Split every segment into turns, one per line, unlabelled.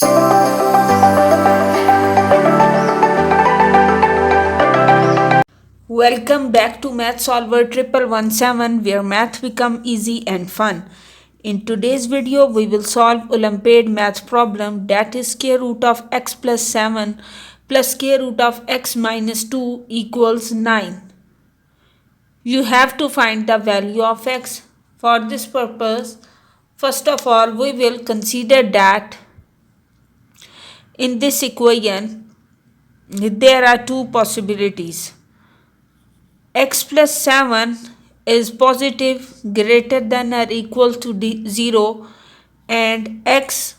Welcome back to Math Solver 1117, where math become easy and fun. In today's video, we will solve Olympiad math problem, that is square root of x plus 7 plus square root of x minus 2 equals 9. You have to find the value of x. For this purpose, first of all, we will consider that in this equation there are two possibilities. X plus 7 is positive, greater than or equal to 0, and x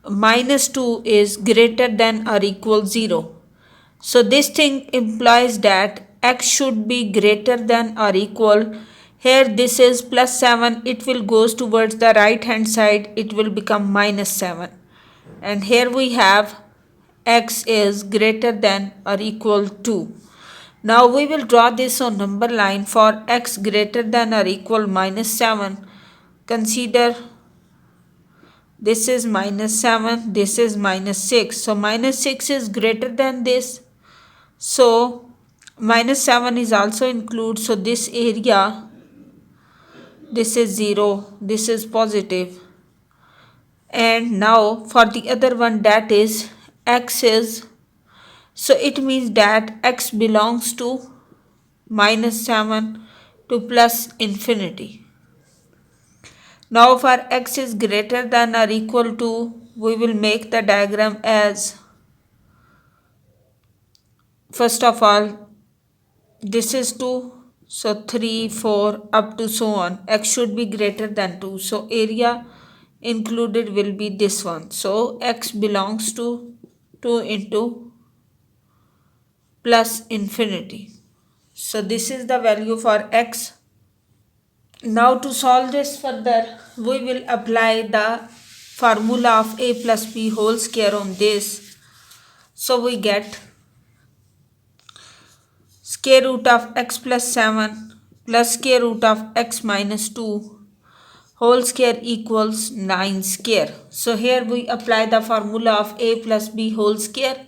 minus 2 is greater than or equal 0. So this thing implies that x should be greater than or equal. Here this is plus 7, it will goes towards the right hand side, it will become minus 7. And here we have x is greater than or equal to. Now we will draw this on number line for x greater than or equal minus 7. Consider this is minus 7, this is minus 6. So minus 6 is greater than this. So minus 7 is also included. So this area, this is 0, this is positive. And now for the other one, that is x is, so it means that x belongs to minus 7 to plus infinity. Now for x is greater than or equal to, we will make the diagram as, first of all, this is 2, so 3, 4 up to so on. X should be greater than 2, so area included will be this one. So x belongs to 2 into plus infinity. So this is the value for x. Now to solve this further, we will apply the formula of a plus b whole square on this. So we get square root of x plus 7 plus square root of x minus 2 whole square equals 9 square. So here we apply the formula of a plus b whole square.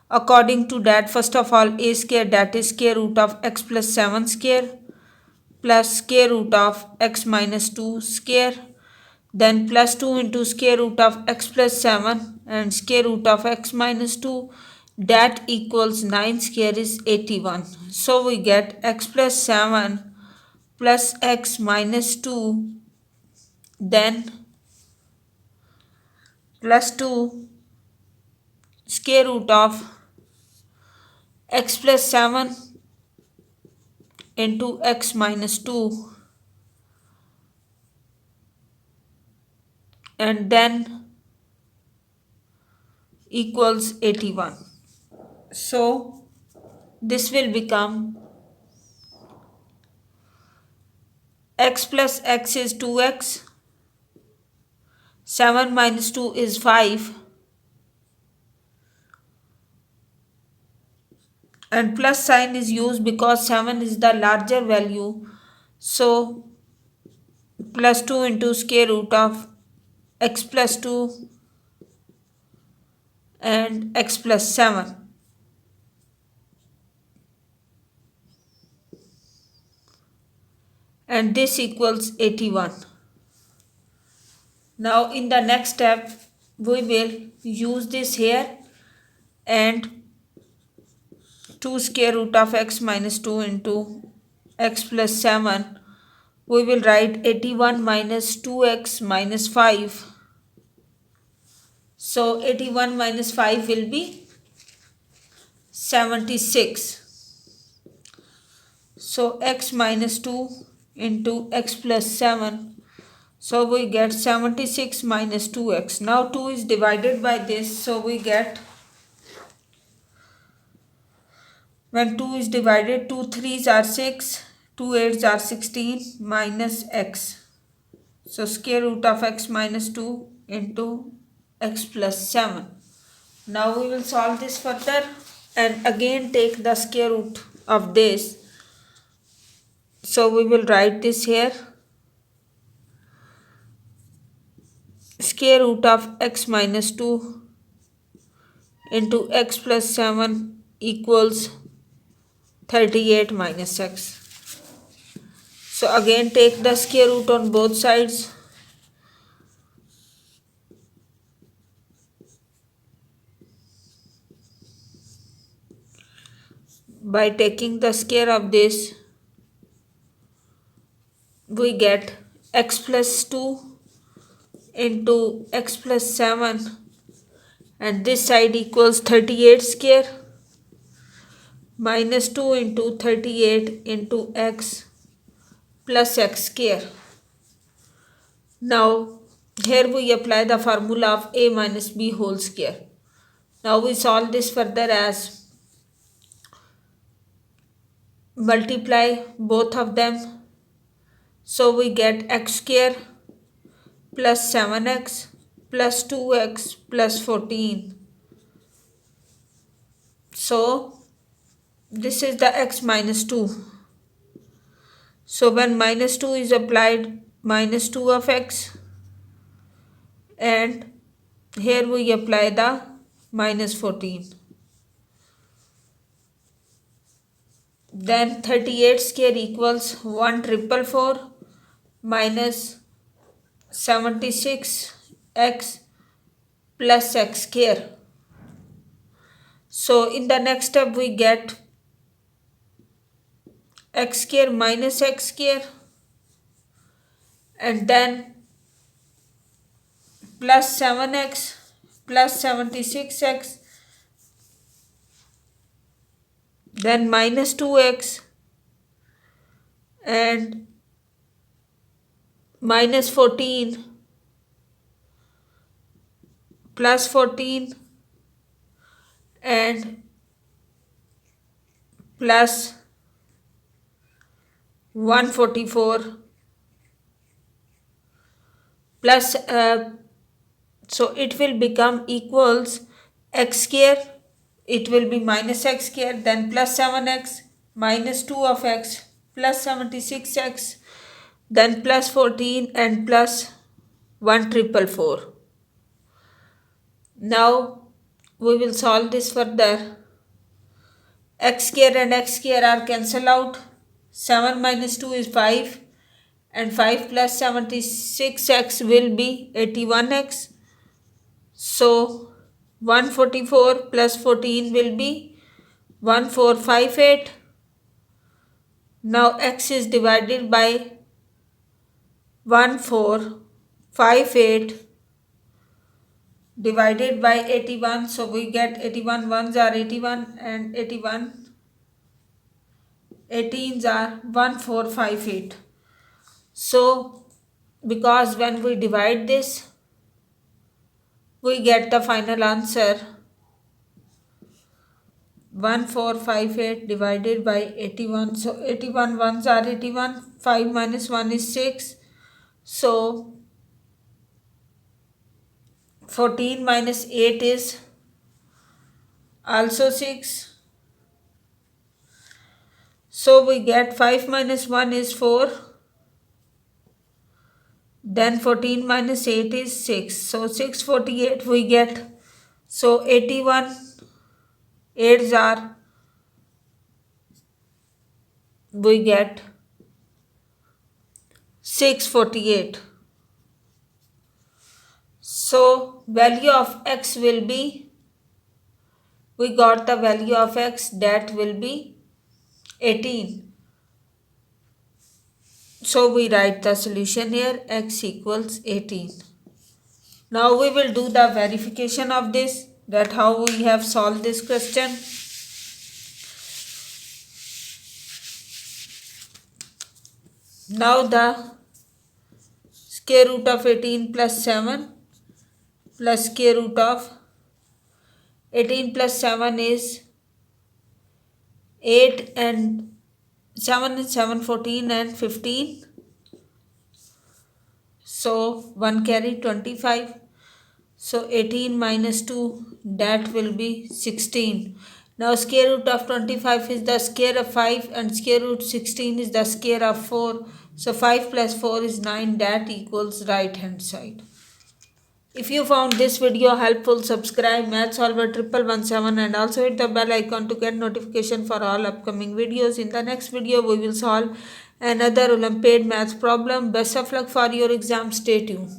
According to that, first of all, a square, that is square root of x plus 7 square plus square root of x minus 2 square, then plus 2 into square root of x plus 7 and square root of x minus 2, that equals 9 square is 81. So we get x plus 7 plus x minus 2, then plus 2 square root of x plus 7 into x minus 2, and then equals 81. So this will become x plus x is 2x, 7 minus 2 is 5, and plus sign is used because 7 is the larger value. So plus 2 into square root of x plus 2 and x plus 7. And this equals 81. Now in the next step, we will use this here, and 2 square root of x minus 2 into x plus 7, we will write 81 minus 2x minus 5. So 81 minus 5 will be 76. So x minus 2 into x plus 7. So we get 76 minus 2x. Now 2 is divided by this, so we get, when 2 is divided, 2 3s are 6, 2 8s are 16 minus x. So square root of x minus 2 into x plus 7. Now we will solve this further and again take the square root of this. So we will write this here. Square root of x minus 2 into x plus 7 equals 38 minus x. So again take the square root on both sides. By taking the square of this, we get x plus 2 into x plus 7, and this side equals 38 square minus 2 into 38 into x plus x square. Now here we apply the formula of a minus b whole square. Now we solve this further as multiply both of them. So we get x square plus 7x plus 2x plus 14. So this is the x minus 2. So when minus 2 is applied, minus 2 of x, and here we apply the minus 14. Then 38 square equals 1,444 minus 76x plus x square. So in the next step we get x square minus x square, and then plus 7x plus 76x, then minus 2x and minus 14 plus 14 and plus 144 plus so it will become equals x square, it will be minus x square, then plus 7x minus 2 of x plus 76x, then plus 14 and plus 1,444. Now we will solve this further. X square and x square are cancelled out. 7 minus 2 is 5, and 5 plus 76x will be 81x. So 144 plus 14 will be 1458. Now x is divided by 1458 divided by 81. So we get 81 ones are 81 and 81 18s are 1458. So because when we divide this, we get the final answer 1458 divided by 81. So 81 ones are 81, 5 minus 1 is 6. So 14 minus 8 is also 6. So we get 5 minus 1 is 4. Then 14 minus 8 is 6. So 648 we get. So 81 8s are, we get 648. So value of x will be, we got the value of x, that will be 18. So we write the solution here, x equals 18. Now we will do the verification of this, that how we have solved this question. Now the square root of 18 plus 7 plus square root of 18 plus 7 is 8, and 7 is 7, 14 and 15. So 1 carry 25. So 18 minus 2, that will be 16. Now square root of 25 is the square of 5 and square root 16 is the square of 4. So 5 plus 4 is 9, that equals right hand side. If you found this video helpful, subscribe Math Solver 1117 and also hit the bell icon to get notification for all upcoming videos. In the next video, we will solve another Olympiad math problem. Best of luck for your exam. Stay tuned.